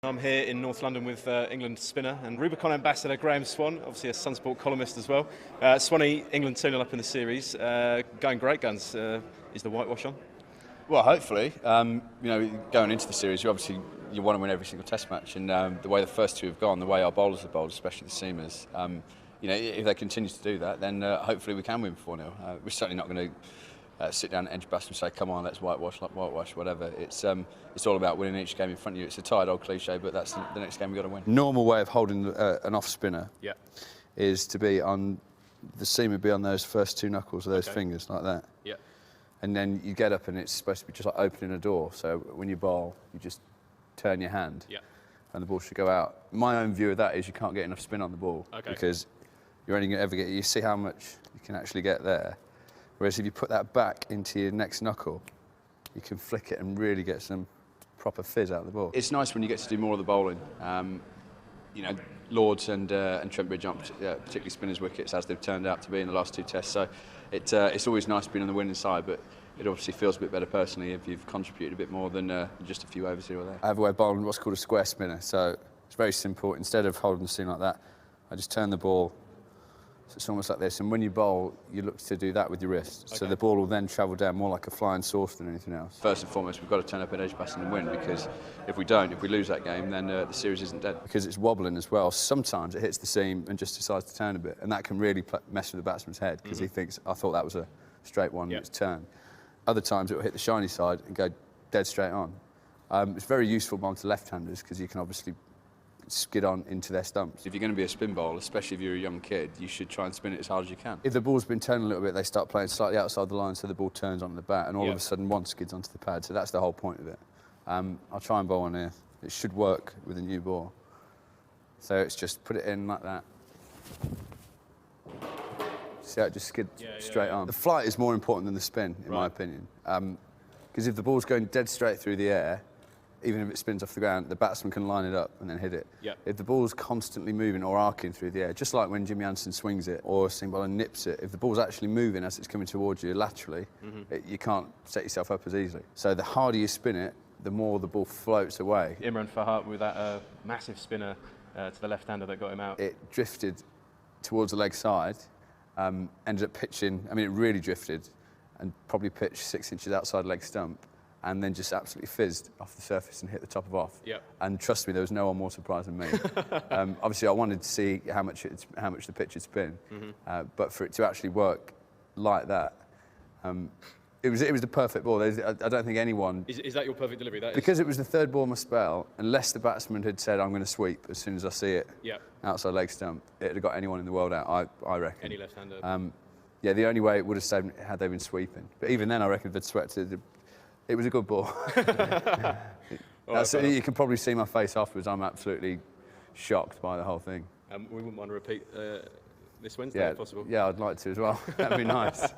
I'm here in North London with England spinner and Rubicon ambassador Graeme Swann, obviously a Sunsport columnist as well. Swanee, England 2-0 up in the series, going great guns. Is the whitewash on? Well, hopefully. Going into the series, you want to win every single Test match, and the way the first two have gone, the way our bowlers have bowled, especially the seamers, if they continue to do that, then hopefully we can win 4-0. We're certainly not going to sit down at Edgbaston and say, come on, let's whitewash, whatever. It's all about winning each game in front of you. It's a tired old cliche, but that's the next game we've got to win. Normal way of holding an off spinner is to be on, the seam would be on those first two knuckles of those fingers, like that. Yeah. And then you get up and it's supposed to be just like opening a door. So when you bowl, you just turn your hand and the ball should go out. My own view of that is you can't get enough spin on the ball because you're only going to ever get, you see how much you can actually get there. Whereas if you put that back into your next knuckle, you can flick it and really get some proper fizz out of the ball. It's nice when you get to do more of the bowling. Lords and Trent Bridge aren't particularly spinners' wickets, as they've turned out to be in the last two Tests. So it's always nice being on the winning side, but it obviously feels a bit better personally if you've contributed a bit more than just a few overs here or there. I have a way of bowling what's called a square spinner, so it's very simple. Instead of holding the seam like that, I just turn the ball. So it's almost like this, and when you bowl, you look to do that with your wrist. So the ball will then travel down more like a flying saucer than anything else. First and foremost, we've got to turn up at Edgbaston and win, because if we lose that game, then the series isn't dead. Because it's wobbling as well, sometimes it hits the seam and just decides to turn a bit, and that can really mess with the batsman's head, because he thinks, I thought that was a straight one, and it's turned. Other times it will hit the shiny side and go dead straight on. It's very useful bomb to left-handers, because you can obviously skid on into their stumps. If you're going to be a spin bowler, especially if you're a young kid, you should try and spin it as hard as you can. If the ball's been turned a little bit, they start playing slightly outside the line, so the ball turns onto the bat, and all of a sudden one skids onto the pad, so that's the whole point of it. I'll try and bowl on here. It should work with a new ball. So it's just put it in like that. See how it just skids straight on. The flight is more important than the spin, in my opinion. Because if the ball's going dead straight through the air, even if it spins off the ground, the batsman can line it up and then hit it. If the ball's constantly moving or arcing through the air, just like when Jimmy Anderson swings it or a seam bowler nips it, if the ball's actually moving as it's coming towards you laterally, you can't set yourself up as easily. So the harder you spin it, the more the ball floats away. Imran Farhat with that massive spinner to the left-hander that got him out. It drifted towards the leg side, ended up pitching, it really drifted, and probably pitched 6 inches outside leg stump, and then just absolutely fizzed off the surface and hit the top of off. And trust me, there was no one more surprised than me. Obviously, I wanted to see how much the pitch had spin, but for it to actually work like that, it was the perfect ball. I don't think anyone. Is that your perfect delivery? Because it was the third ball on my spell, unless the batsman had said, I'm going to sweep as soon as I see it outside leg stump, it'd have got anyone in the world out, I reckon. Any left-hander? The only way it would have stayed had they been sweeping. But even then, I reckon they'd swept it. It was a good ball. You can probably see my face afterwards. I'm absolutely shocked by the whole thing. We wouldn't want to repeat this Wednesday if possible. Yeah, I'd like to as well. That'd be nice.